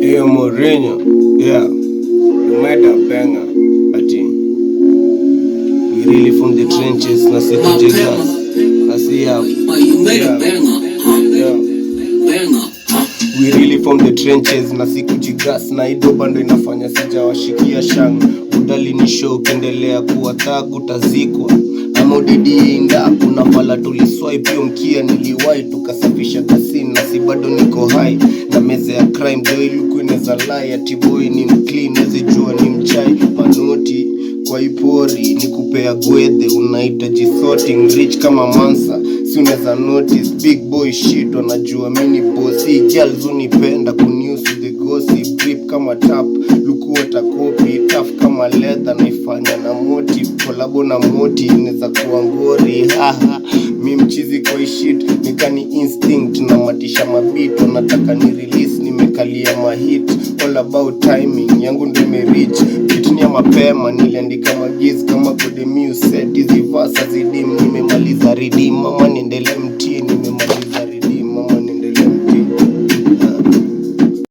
Hey Mourinho, yeah, you made a banger. Ati, we really from the trenches, na si kujigas, na si hapa. Yeah. We really from the trenches, na si kujigas, na ido bando inafanya sijawashikia shanga. Udali ni show, kendelea kuwa thagu tazikwa. Ama udidi inda, kuna pala tuliswipe yo mkia niliwai. Tukasafisha kasini, na si bado niko high. Na meze ya crime, do iluku ineza lie. Ati boy ni mclean, nezi jua ni mchai. Manoti, kwa ipori, ni kupea gwethe. Unaita jisorting, rich kama Mansa. Si uneza notice, big boy shit. Wanajua mini bossy, girls unipenda. Kuniusu the gossip, drip kama tap. Luku watakopi, tough kama leather. Naifanya na motive, kolabo na moti. Ineza kuwa ngori, haha. Mi mchizi kwa shit, nikani instinct. Na matisha mabit, wanataka ni release. Nimekalia mahit, all about timing. Yangu ndo imerich, bitini ya mapema. Niliandika magiz kama kode mu set. Hizi verse zidim, nimemaliza redeem. Mama